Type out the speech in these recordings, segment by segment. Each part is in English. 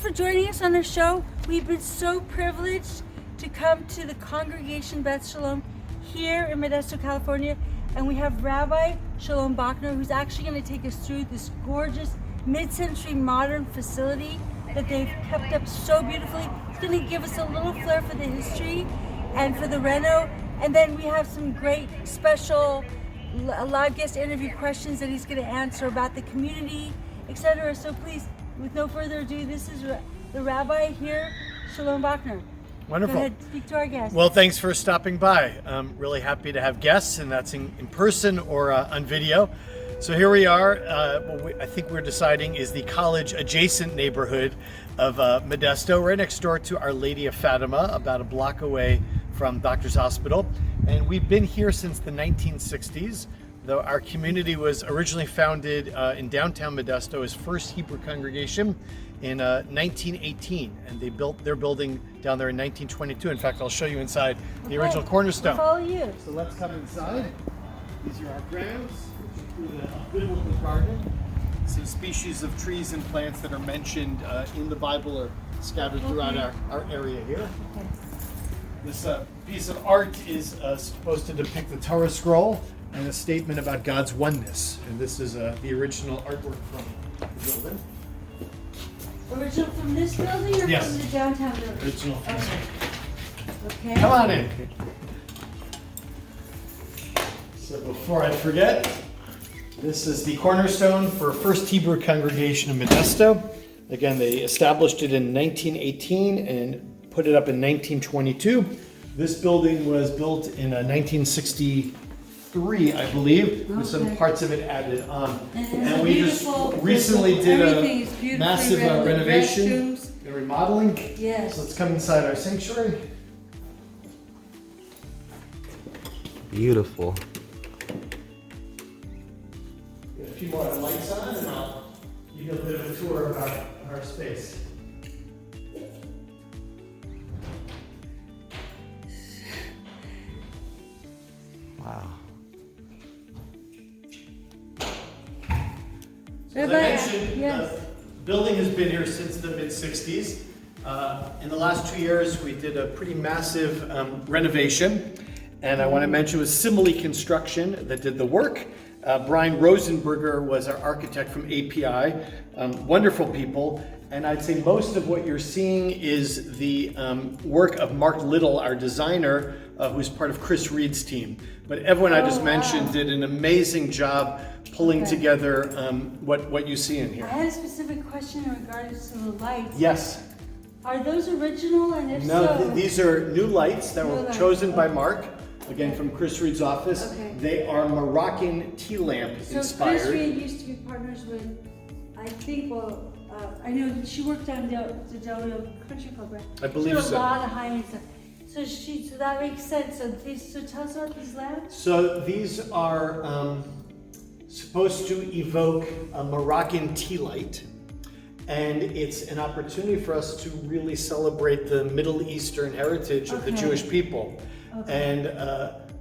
for joining us on our show. We've been so privileged to come to the Congregation Beth Shalom here in Modesto, California, and we have Rabbi Shalom Bochner, who's actually going to take us through this gorgeous mid-century modern facility that they've kept up so beautifully. He's going to give us a little flair for the history and for the reno, and then we have some great special live guest interview questions that he's going to answer about the community, etc. So please, with no further ado, this is the Rabbi here, Shalom Bochner. Wonderful. Go ahead, speak to our guests. Well, thanks for stopping by. I'm really happy to have guests, and that's in person or on video. So here we are. I think we're deciding is the college adjacent neighborhood of Modesto, right next door to Our Lady of Fatima, about a block away from Doctor's Hospital. And we've been here since the 1960s, though our community was originally founded in downtown Modesto as First Hebrew Congregation in 1918, and they built their building down there in 1922. In fact, I'll show you inside the original cornerstone. We'll follow you. So let's come inside. These are our grounds, which include a biblical garden. Some species of trees and plants that are mentioned in the Bible are scattered throughout our area here. Okay. This piece of art is supposed to depict the Torah scroll and a statement about God's oneness. And this is the original artwork from the building. Original from this building or Yes. from the downtown building? Original from Okay. Come on in. So before I forget, this is the cornerstone for First Hebrew Congregation in Modesto. Again, they established it in 1918 and put it up in 1922. This building was built in 1963, I believe, with some parts of it added on. And we just recently did a massive renovation and remodeling. Yes. So let's come inside our sanctuary. Beautiful. Get a few more lights on and I'll give you a bit of a tour of our space. Wow. As I mentioned, the building has been here since the mid-60s. In the last 2 years, we did a pretty massive renovation. And I want to mention it was Simile Construction that did the work. Brian Rosenberger was our architect from API. Wonderful people. And I'd say most of what you're seeing is the work of Mark Little, our designer, who's part of Chris Reed's team. But everyone I just mentioned did an amazing job pulling together what you see in I here. had a specific question in regards to the lights. Yes. Are those original, and if No, so? these are new lights that were chosen by Mark, again from Chris Reed's office. Okay. They are Moroccan tea lamp So inspired. Chris Reed used to be partners with, I think, I know she worked on the Delio Country Club, right? I believe She did so. a lot of high-end stuff. So that makes sense. So tell us about these lamps. So these are supposed to evoke a Moroccan tea light. And it's an opportunity for us to really celebrate the Middle Eastern heritage of the Jewish people. And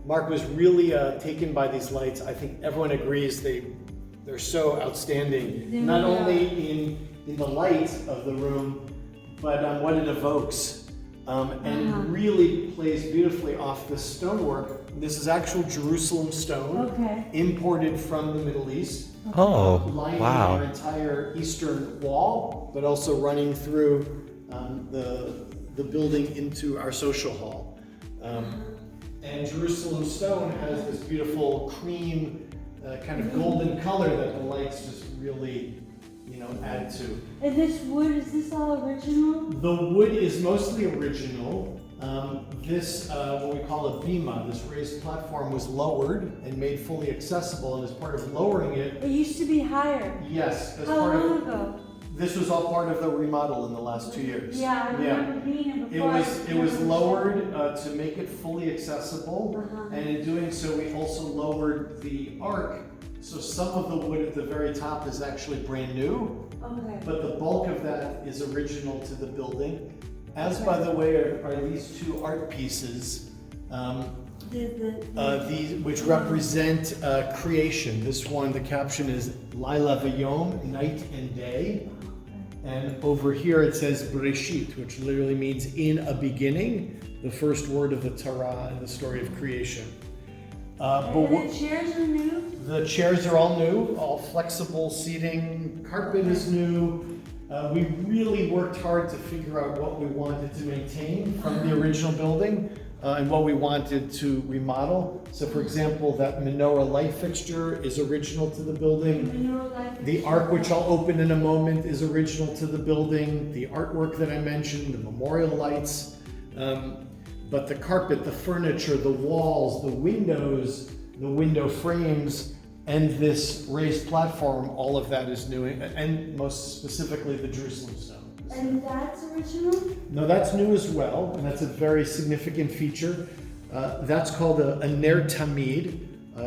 Mark was really taken by these lights. I think everyone agrees they're so outstanding, not only in the light of the room, but on what it evokes. And it really plays beautifully off the stonework. This is actual Jerusalem stone, imported from the Middle East. Oh, Lining wow. our entire eastern wall, but also running through the building into our social hall. And Jerusalem stone has this beautiful cream, kind of golden color that the lights just really, add to. And this wood, is this all original? The wood is mostly original. This, what we call a bima, this raised platform, was lowered and made fully accessible, and as part of lowering it, It used to be higher. yes, as How part long of ago? this was all part of the remodel in the last 2 years. Yeah, I remember being in It before. was lowered to make it fully accessible, and in doing so, we also lowered the arc. So some of the wood at the very top is actually brand new, but the bulk of that is original to the building. As by the way are these two art pieces, these which represent creation. This one, the caption is Laila Vayom, night and day. And over here it says Bereshit, which literally means in a beginning, the first word of the Torah in the story of creation. And the chairs are new? The chairs are all new, all flexible seating, carpet is new. We really worked hard to figure out what we wanted to maintain from the original building and what we wanted to remodel. So for example, that menorah light fixture is original to the building. The ark, which I'll open in a moment, is original to the building. The artwork that I mentioned, the memorial lights, but the carpet, the furniture, the walls, the windows, the window frames, and this raised platform, all of that is new, and most specifically the Jerusalem stone. And that's original? No, that's new as well, and that's a very significant feature. That's called a Ner Tamid,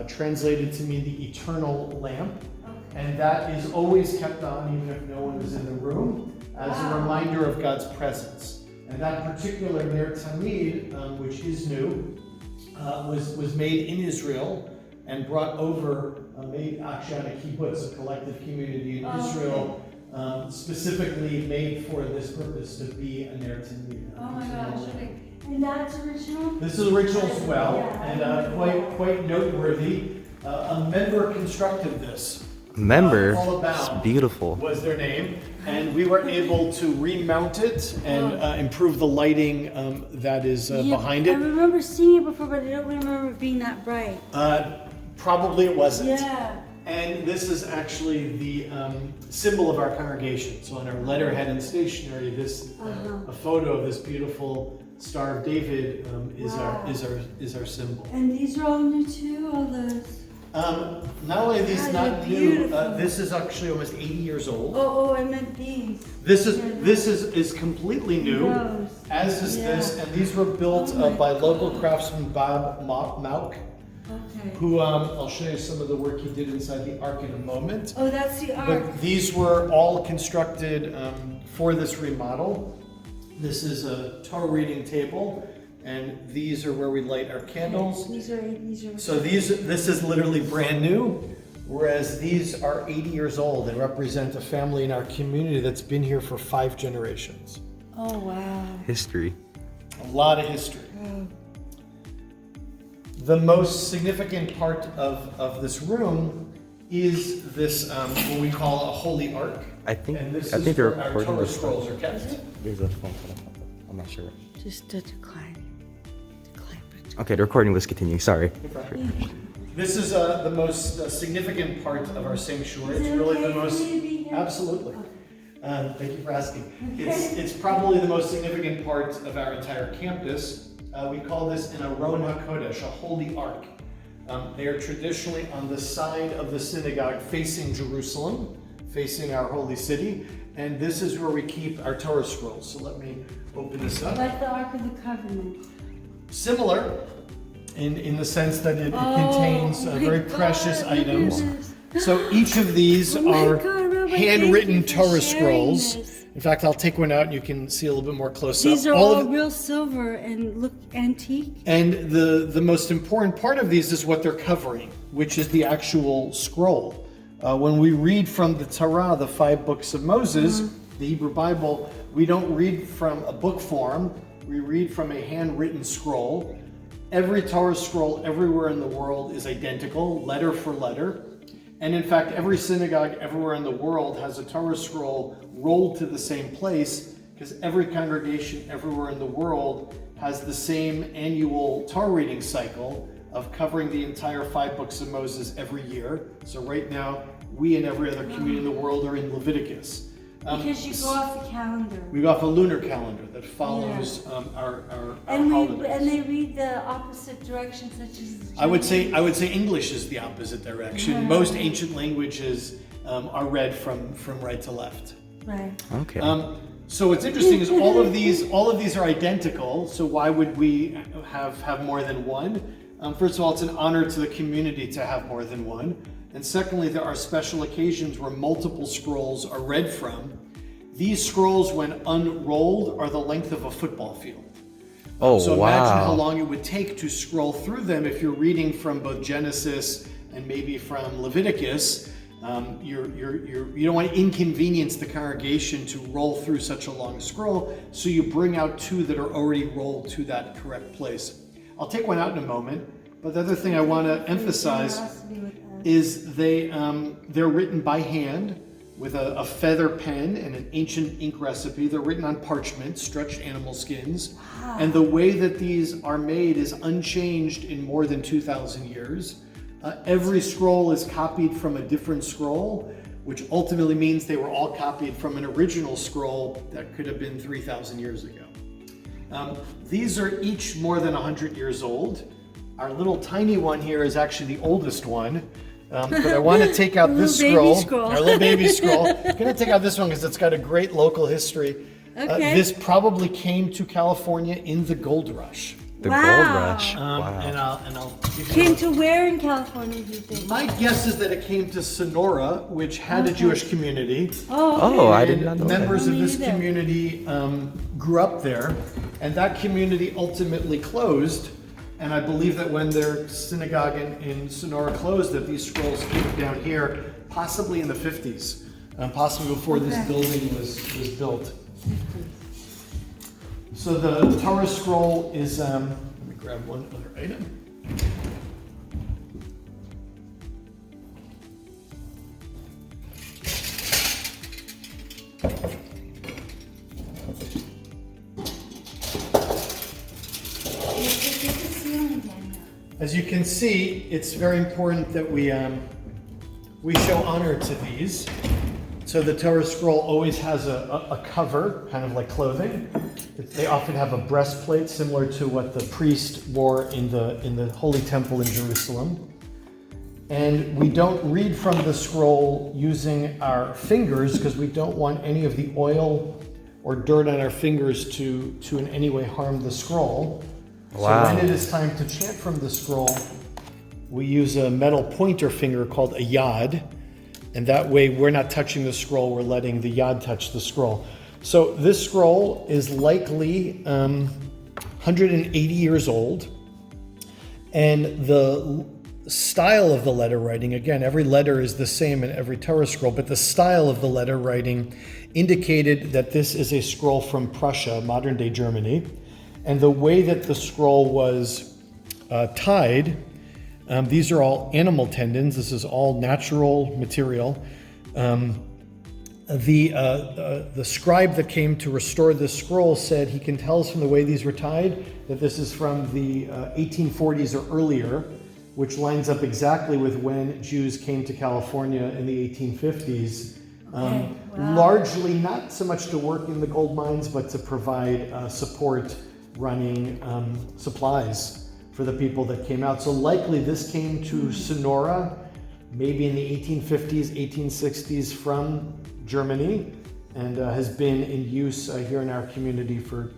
translated to mean the eternal lamp. And that is always kept on even if no one is in the room as a reminder of God's presence. And that particular Ner Tamid, which is new, was made in Israel and brought over, made actually on a kibbutz, a collective community in Israel, specifically made for this purpose to be a Ner Tamid. Oh my gosh, okay. And that's original? This is original as well, and quite noteworthy. A member constructed this. Member, All it's About beautiful. was their name, and we were able to remount it and improve the lighting that is behind I it. remember seeing it before, but I don't remember it being that bright. Probably it wasn't. Yeah. And this is actually the symbol of our congregation. So on our letterhead and stationery, this a photo of this beautiful Star of David is our symbol. And these are all new too, all those. Not only are these God, not they're new, beautiful. this is actually almost 80 years old. Oh, I meant these. This is completely new, Those. as is this, and these were built Oh my by local God. craftsman Bob Mauk, Okay. who I'll show you some of the work he did inside the ark in a moment. Oh, that's the ark. But these were all constructed for this remodel. This is a Torah reading table, and these are where we light our candles. These are. So this is literally brand new, whereas these are 80 years old and represent a family in our community that's been here for 5 generations. Oh wow. History. A lot of history. Oh. The most significant part of this room is this what we call a holy ark. I think where they're our recording Torah this. scrolls are kept. There's a phone call. I'm not sure. Just to decline. Okay, the recording was continuing. Sorry. This is the most significant part of our sanctuary. Is It's it really okay the most. for me to be here? Absolutely. Thank you for asking. It's probably the most significant part of our entire campus. We call this an Aron HaKodesh, a holy ark. They are traditionally on the side of the synagogue facing Jerusalem, facing our holy city, and this is where we keep our Torah scrolls. So let me open this up. Like the Ark of the Covenant. Similar in the sense that it contains my very God, precious look at items. this. So each of these Oh my are God, Rabbi, handwritten thank you for Torah sharing scrolls. this. In fact, I'll take one out and you can see a little bit more close These up. are all of it- real silver and look antique. And the most important part of these is what they're covering, which is the actual scroll. When we read from the Torah, the 5 books of Moses, the Hebrew Bible, we don't read from a book form, we read from a handwritten scroll. Every Torah scroll everywhere in the world is identical, letter for letter. And in fact, every synagogue everywhere in the world has a Torah scroll rolled to the same place, because every congregation everywhere in the world has the same annual Torah reading cycle of covering the entire 5 books of Moses every year. So right now, we and every other community in the world are in Leviticus. Because you go off the calendar. We go off a lunar calendar that follows our And holidays. they read the opposite direction, such as I would say English is the opposite direction. Most ancient languages are read from right to left. Right. Okay. So what's interesting is all of these are identical. So why would we have more than one? First of all, it's an honor to the community to have more than one. And secondly, there are special occasions where multiple scrolls are read from. These scrolls, when unrolled, are the length of a football field. Oh, So wow. imagine how long it would take to scroll through them if you're reading from both Genesis and maybe from Leviticus. You don't want to inconvenience the congregation to roll through such a long scroll, so you bring out two that are already rolled to that correct place. I'll take one out in a moment, but the other thing I want to emphasize is they're written by hand with a feather pen and an ancient ink recipe. They're written on parchment, stretched animal skins. Wow. And the way that these are made is unchanged in more than 2,000 years. Every scroll is copied from a different scroll, which ultimately means they were all copied from an original scroll that could have been 3,000 years ago. These are each more than 100 years old. Our little tiny one here is actually the oldest one. But I want to take out this scroll, our little baby scroll. I'm going to take out this one because it's got a great local history. Okay. This probably came to California in the Gold Rush. The Gold Rush. Wow. And I'll give you Came to where in California, do you think? my guess is that it came to Sonora, which had a Jewish community. Oh, I did not know that. Members of this Me either. community grew up there, and that community ultimately closed. And I believe that when their synagogue in Sonora closed, that these scrolls came down here, possibly in the 50s, possibly before this building was built. So the Torah scroll is, let me grab one other item. As you can see, it's very important that we show honor to these. So the Torah scroll always has a cover, kind of like clothing. They often have a breastplate similar to what the priest wore in the Holy Temple in Jerusalem. And we don't read from the scroll using our fingers because we don't want any of the oil or dirt on our fingers to in any way harm the scroll. Wow. So when it is time to chant from the scroll, we use a metal pointer finger called a yad, and that way we're not touching the scroll, we're letting the yad touch the scroll. So this scroll is likely 180 years old, and the style of the letter writing, again, every letter is the same in every Torah scroll, but the style of the letter writing indicated that this is a scroll from Prussia, modern-day Germany. And the way that the scroll was tied, these are all animal tendons. This is all natural material. The scribe that came to restore this scroll said he can tell us from the way these were tied that this is from the 1840s or earlier, which lines up exactly with when Jews came to California in the 1850s. Largely not so much to work in the gold mines, but to provide support running supplies for the people that came out. So likely this came to Sonora, maybe in the 1850s, 1860s from Germany, and has been in use here in our community for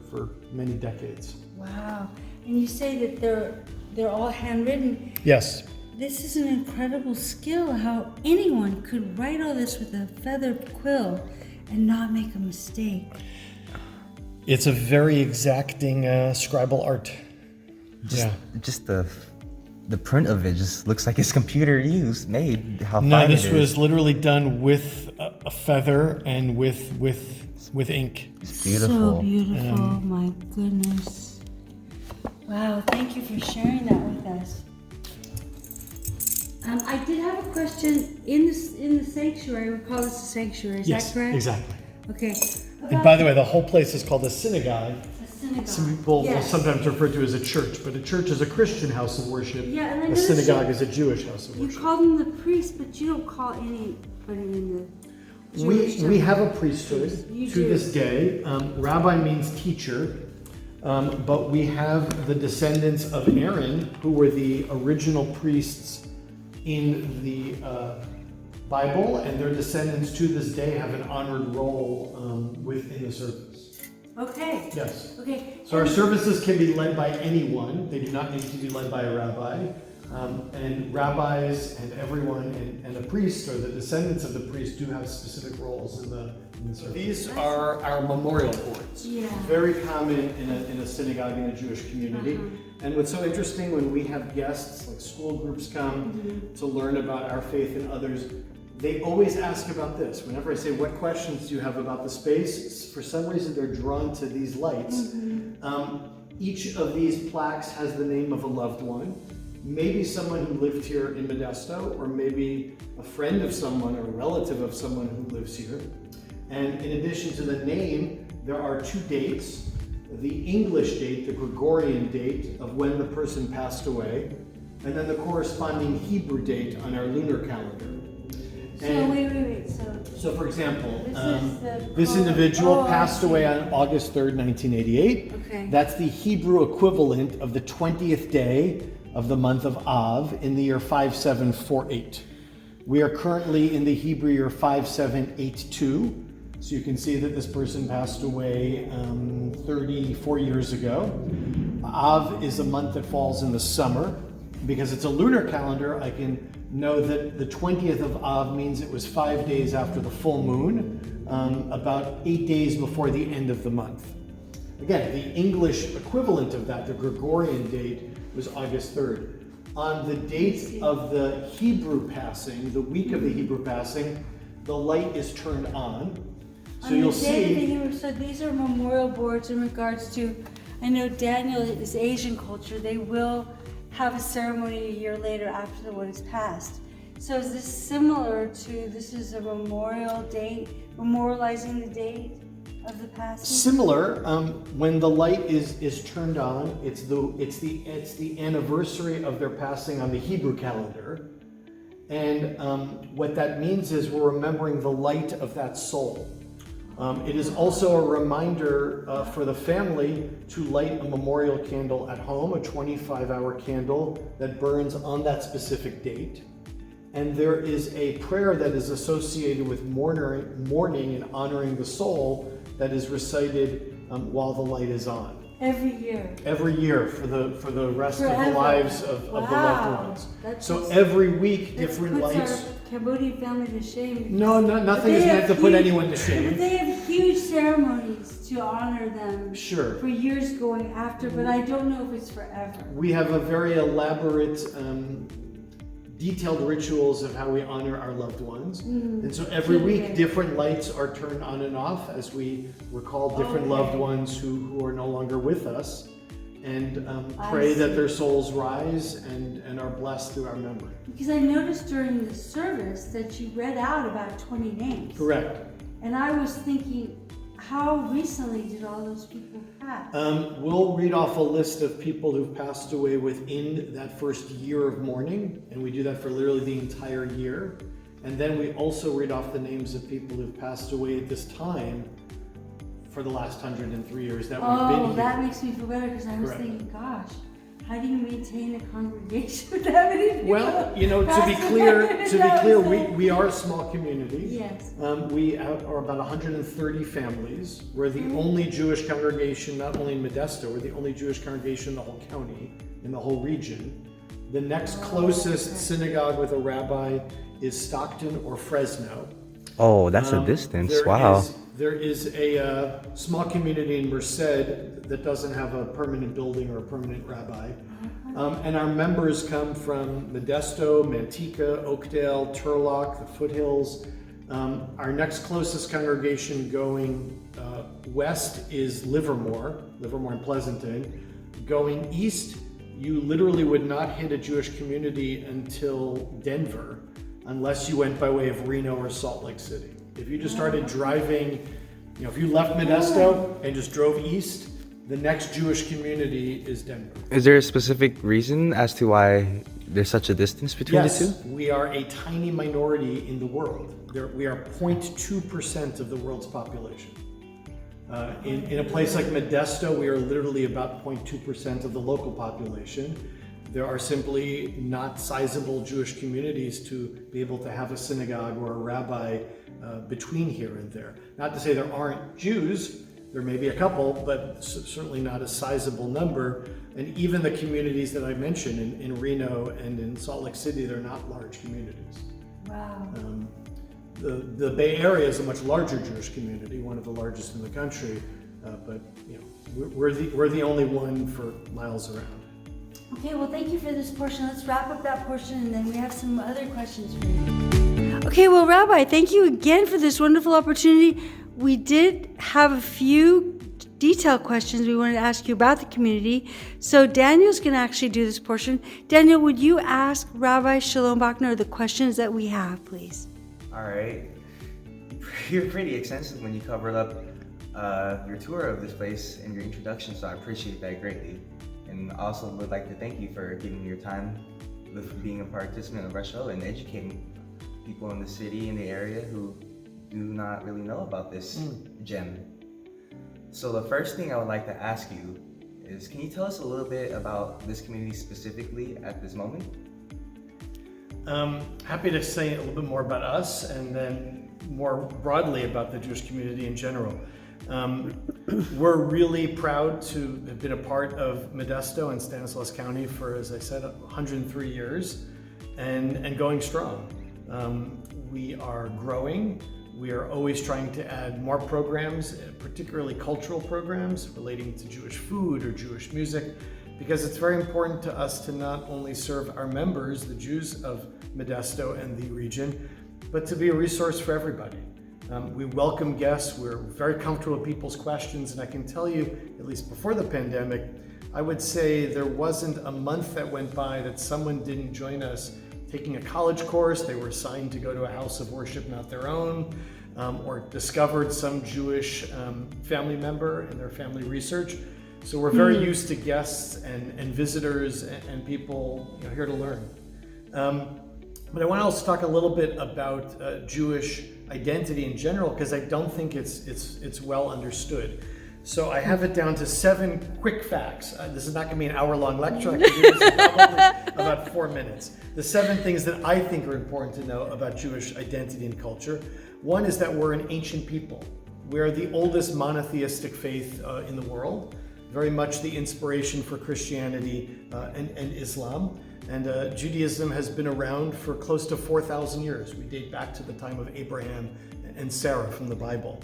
many decades. Wow. And you say that they're all handwritten. Yes. This is an incredible skill, how anyone could write all this with a feather quill and not make a mistake. It's a very exacting scribal art. Just the print of it just looks like it's computer made. How No, fine this it was is. literally done with a feather and with ink. It's beautiful. So beautiful, my goodness. Wow, thank you for sharing that with us. I did have a question in the sanctuary. We call this a sanctuary, is that correct? Exactly. Okay. And by the way, the whole place is called a synagogue. A synagogue. Some people will Yes. sometimes refer to it as a church, but a church is a Christian house of worship. Yeah, and I a noticed synagogue you- is a Jewish house of You worship. call them the priests, but you don't call anybody in the Jewish We have a priesthood You to do. this day. Rabbi means teacher, but we have the descendants of Aaron, who were the original priests in the Bible, and their descendants to this day have an honored role within the service. Okay. Yes. Okay. So our services can be led by anyone. They do not need to be led by a rabbi. And rabbis and everyone and the priest or the descendants of the priest do have specific roles in the service. These are our memorial boards. Yeah. Very common in a synagogue in a Jewish community. And what's so interesting when we have guests, like school groups come to learn about our faith and others, they always ask about this. Whenever I say, what questions do you have about the space? For some reason, they're drawn to these lights. Each of these plaques has the name of a loved one. Maybe someone who lived here in Modesto, or maybe a friend of someone or a relative of someone who lives here. And in addition to the name, there are 2 dates. The English date, the Gregorian date of when the person passed away, and then the corresponding Hebrew date on our lunar calendar. So wait. So for example, this individual passed away on August 3rd, 1988. Okay. That's the Hebrew equivalent of the 20th day of the month of Av in the year 5748. We are currently in the Hebrew year 5782. So you can see that this person passed away 34 years ago. Av is a month that falls in the summer. Because it's a lunar calendar, I can know that the 20th of Av means it was 5 days after the full moon, about 8 days before the end of the month. Again, the English equivalent of that, the Gregorian date, was August 3rd. On the date of the Hebrew passing, the week of the Hebrew passing, the light is turned on. So you'll see. So these are memorial boards in regards to, I know Daniel is Asian culture, they will have a ceremony a year later after the one is passed. So is this similar to, this is a memorial date, memorializing the date of the passing? Similar, when the light is turned on, it's the anniversary of their passing on the Hebrew calendar. And what that means is we're remembering the light of that soul. It is also a reminder for the family to light a memorial candle at home, a 25-hour candle that burns on that specific date. And there is a prayer that is associated with mourning and honoring the soul that is recited while the light is on. Every year? Every year for the rest of the lives of the loved ones. So every week, different lights. Cambodian family to shame. No, nothing is meant to put anyone to shame. But they have huge ceremonies to honor them. Sure. For years going after, but I don't know if it's forever. We have a very elaborate, detailed rituals of how we honor our loved ones. And so every week, different lights are turned on and off as we recall different loved ones who are no longer with us, and pray that their souls rise and are blessed through our memory. Because I noticed during the service that you read out about 20 names. Correct. And I was thinking, how recently did all those people pass? We'll read off a list of people who've passed away within that first year of mourning, and we do that for literally the entire year. And then we also read off the names of people who've passed away at this time for the last 103 years that we've been here. That makes me feel better, because I was thinking, gosh, how do you maintain a congregation with that many people? Well, to be clear, we are a small community. Yes. We are about 130 families. We're the only Jewish congregation, not only in Modesto, we're the only Jewish congregation in the whole county, in the whole region. The next closest synagogue with a rabbi is Stockton or Fresno. Oh, that's a distance. Wow. There is a small community in Merced that doesn't have a permanent building or a permanent rabbi. And our members come from Modesto, Manteca, Oakdale, Turlock, the foothills. Our next closest congregation going west is Livermore and Pleasanton. Going east, you literally would not hit a Jewish community until Denver, unless you went by way of Reno or Salt Lake City. If you just started driving, if you left Modesto and just drove east, the next Jewish community is Denver. Is there a specific reason as to why there's such a distance between the two? Yes, we are a tiny minority in the world. We are 0.2% of the world's population. In a place like Modesto, we are literally about 0.2% of the local population. There are simply not sizable Jewish communities to be able to have a synagogue or a rabbi between here and there. Not to say there aren't Jews, there may be a couple, but certainly not a sizable number. And even the communities that I mentioned in Reno and in Salt Lake City, they're not large communities. Wow. The Bay Area is a much larger Jewish community, one of the largest in the country, but we're the only one for miles around. Okay, well, thank you for this portion. Let's wrap up that portion, and then we have some other questions for you. Okay, well, Rabbi, thank you again for this wonderful opportunity. We did have a few detailed questions we wanted to ask you about the community. So Daniel's going to actually do this portion. Daniel, would you ask Rabbi Shalom Bochner the questions that we have, please? All right. You're pretty extensive when you covered up your tour of this place and your introduction, so I appreciate that greatly. And I also would like to thank you for giving me your time with being a participant of our show and educating people in the city, in the area who do not really know about this gem. So the first thing I would like to ask you is, can you tell us a little bit about this community specifically at this moment? Happy to say a little bit more about us and then more broadly about the Jewish community in general. We're really proud to have been a part of Modesto and Stanislaus County for, as I said, 103 years and going strong. We are growing. We are always trying to add more programs, particularly cultural programs relating to Jewish food or Jewish music, because it's very important to us to not only serve our members, the Jews of Modesto and the region, but to be a resource for everybody. We welcome guests. We're very comfortable with people's questions, and I can tell you, at least before the pandemic, I would say there wasn't a month that went by that someone didn't join us taking a college course. They were assigned to go to a house of worship not their own, or discovered some Jewish family member in their family research. So we're very used to guests and visitors and people here to learn. But I want to also talk a little bit about Jewish identity in general, because I don't think it's well understood. So I have it down to 7 quick facts. This is not going to be an hour-long lecture. I can do this in probably about 4 minutes. The 7 things that I think are important to know about Jewish identity and culture. One is that we're an ancient people. We are the oldest monotheistic faith in the world, very much the inspiration for Christianity and Islam. And Judaism has been around for close to 4,000 years. We date back to the time of Abraham and Sarah from the Bible.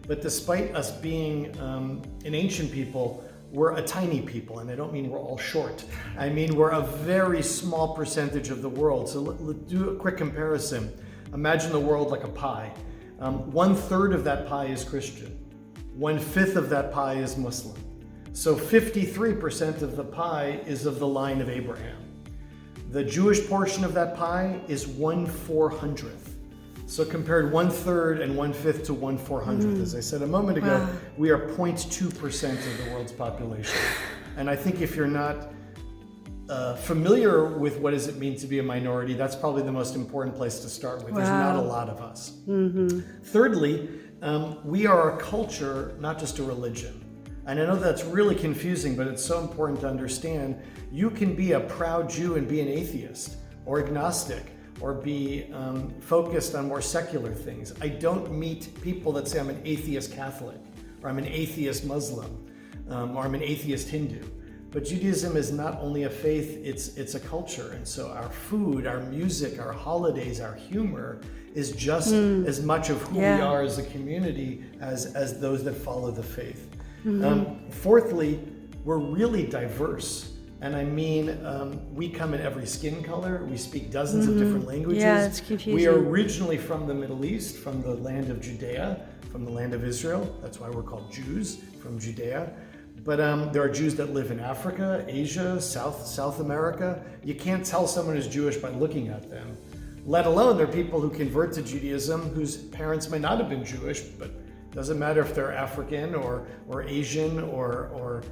But despite us being an ancient people, we're a tiny people, and I don't mean we're all short. I mean we're a very small percentage of the world. So let's do a quick comparison. Imagine the world like a pie. 1/3 of that pie is Christian. 1/5 of that pie is Muslim. So 53% of the pie is of the line of Abraham. The Jewish portion of that pie is 1/400th. So compared 1/3 and 1/5 to 1/400th, as I said a moment ago, we are 0.2% of the world's population. And I think if you're not familiar with what does it mean to be a minority, that's probably the most important place to start with. There's not a lot of us. Thirdly, we are a culture, not just a religion. And I know that's really confusing, but it's so important to understand. You can be a proud Jew and be an atheist or agnostic, or be focused on more secular things. I don't meet people that say I'm an atheist Catholic, or I'm an atheist Muslim, or I'm an atheist Hindu. But Judaism is not only a faith, it's a culture. And so our food, our music, our holidays, our humor is just as much of who we are as a community as those that follow the faith. Fourthly, we're really diverse. And I mean, we come in every skin color. We speak dozens of different languages. Yeah, it's confusing. We are originally from the Middle East, from the land of Judea, from the land of Israel. That's why we're called Jews, from Judea. But there are Jews that live in Africa, Asia, South America. You can't tell someone is Jewish by looking at them. Let alone there are people who convert to Judaism whose parents may not have been Jewish, but it doesn't matter if they're African or Asian or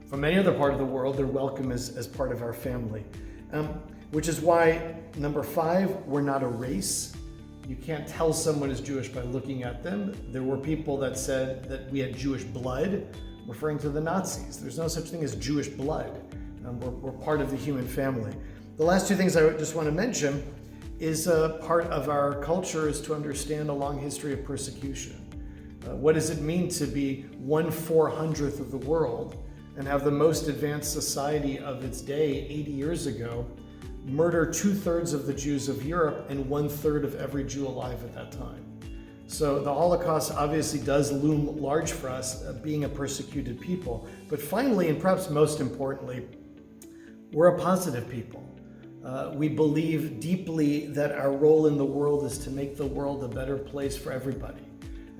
from any other part of the world. They're welcome as part of our family. Which is why, number 5, we're not a race. You can't tell someone is Jewish by looking at them. There were people that said that we had Jewish blood, referring to the Nazis. There's no such thing as Jewish blood. We're part of the human family. The last 2 things I just want to mention is part of our culture is to understand a long history of persecution. What does it mean to be 1/400th of the world and have the most advanced society of its day 80 years ago murder 2/3 of the Jews of Europe and 1/3 of every Jew alive at that time? So the Holocaust obviously does loom large for us, being a persecuted people. But finally, and perhaps most importantly, we're a positive people. We believe deeply that our role in the world is to make the world a better place for everybody.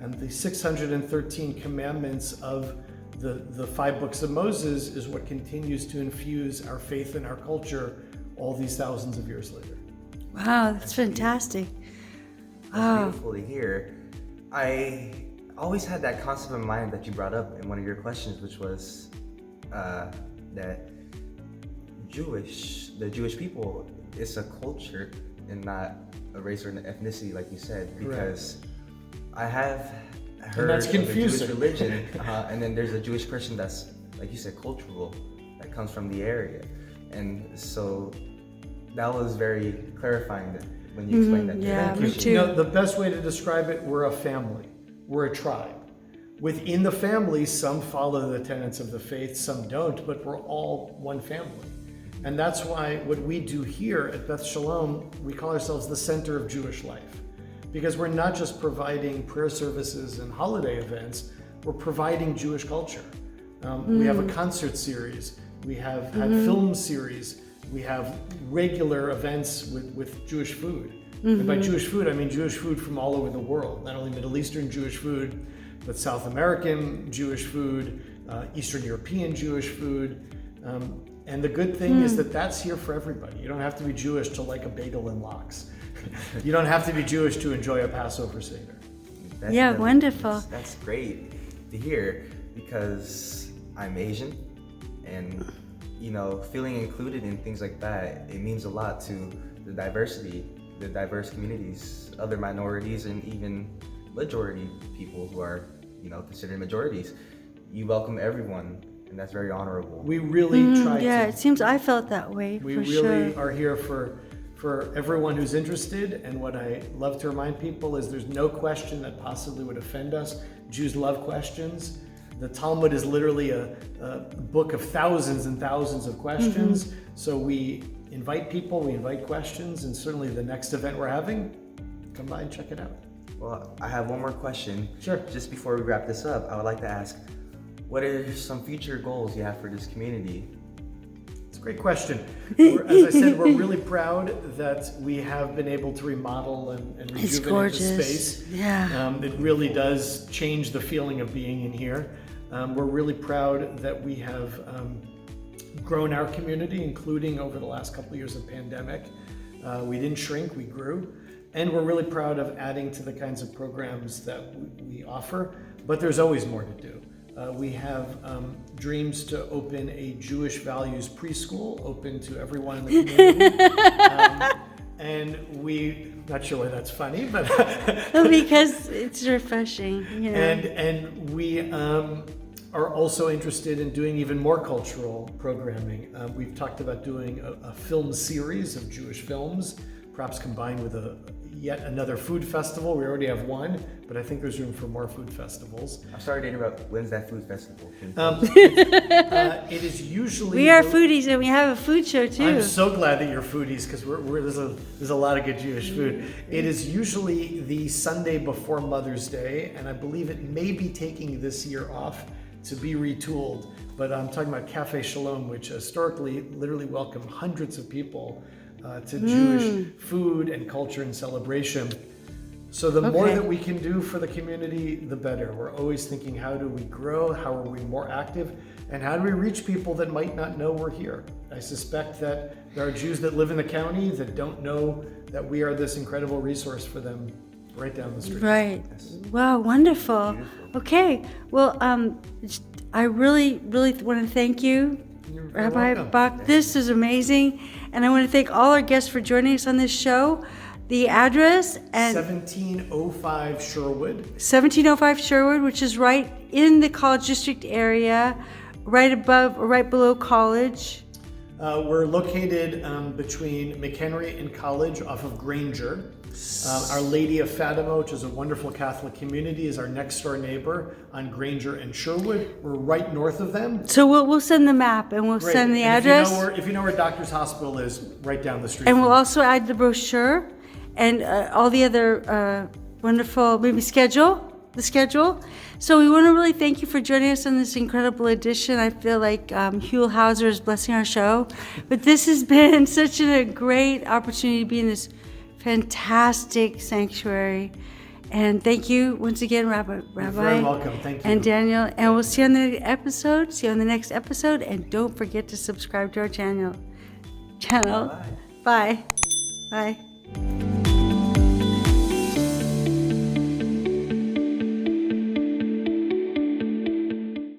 And the 613 commandments of the 5 books of Moses is what continues to infuse our faith and our culture all these thousands of years later. Wow, that's fantastic. That's beautiful to hear. I always had that concept in mind that you brought up in one of your questions, which was that the Jewish people is a culture and not a race or an ethnicity, like you said, because I have heard that's of the Jewish confusing. religion, and then there's a Jewish person that's, like you said, cultural, that comes from the area, and so that was very clarifying when you explained that. Yeah, Thank me you. too. You know, the best way to describe it, we're a family. We're a tribe. Within the family, some follow the tenets of the faith, some don't, but we're all one family. And that's why what we do here at Beth Shalom, we call ourselves the center of Jewish life. Because we're not just providing prayer services and holiday events, we're providing Jewish culture. We have a concert series, we have had film series, we have regular events with Jewish food. And by Jewish food, I mean Jewish food from all over the world, not only Middle Eastern Jewish food, but South American Jewish food, Eastern European Jewish food. And the good thing is that that's here for everybody. You don't have to be Jewish to like a bagel and lox. You don't have to be Jewish to enjoy a Passover Seder. Wonderful. That's great to hear, because I'm Asian, and feeling included in things like that, it means a lot to the diversity, the diverse communities, other minorities, and even majority people who are considered majorities. You welcome everyone, and that's very honorable. We really try to. Yeah, it seems I felt that way. We for really sure. are here for everyone who's interested, and what I love to remind people is there's no question that possibly would offend us. Jews love questions. The Talmud is literally a book of thousands and thousands of questions. So we invite people, we invite questions, and certainly the next event we're having, come by and check it out. Well, I have one more question. Sure. Just before we wrap this up, I would like to ask, what are some future goals you have for this community? It's a great question. As I said, we're really proud that we have been able to remodel and It's rejuvenate the gorgeous. space. Yeah. It really does change the feeling of being in here. We're really proud that we have grown our community, including over the last couple of years of pandemic. We didn't shrink, we grew. And we're really proud of adding to the kinds of programs that we offer, but there's always more to do. We have dreams to open a Jewish values preschool, open to everyone in the community. And not sure why that's funny, but Because it's refreshing, And we are also interested in doing even more cultural programming. We've talked about doing a film series of Jewish films, perhaps combined with yet another food festival. We already have one, but I think there's room for more food festivals. I'm sorry to interrupt. When's that food festival? It is usually... We are foodies and we have a food show too. I'm so glad that you're foodies, because there's a lot of good Jewish food. It is usually the Sunday before Mother's Day, and I believe it may be taking this year off to be retooled. But I'm talking about Cafe Shalom, which historically literally welcomed hundreds of people to Jewish food and culture and celebration. So the more that we can do for the community, the better. We're always thinking, how do we grow? How are we more active? And how do we reach people that might not know we're here? I suspect that there are Jews that live in the county that don't know that we are this incredible resource for them right down the street. Right. Wow, wonderful. Beautiful. Okay. Well, I really, really want to thank you, You're very Rabbi welcome. Bach. This is amazing. And I want to thank all our guests for joining us on this show. The address and 1705 Sherwood. 1705 Sherwood, which is right in the College District area, right above or right below College. We're located between McHenry and College off of Granger. Our Lady of Fatima, which is a wonderful Catholic community, is our next door neighbor on Granger and Sherwood. We're right north of them. So we'll send the map and we'll Great. send the And address. If you know where Doctor's Hospital is, right down the street. And from we'll us. also add the brochure and all the other wonderful, maybe schedule. the schedule. So we want to really thank you for joining us on this incredible edition. I feel like Huell Hauser is blessing our show, but this has been such a great opportunity to be in this fantastic sanctuary. And thank you once again, Rabbi. You're very welcome. Thank you. And Daniel. And we'll see you on the next episode. And don't forget to subscribe to our channel. Bye. Bye.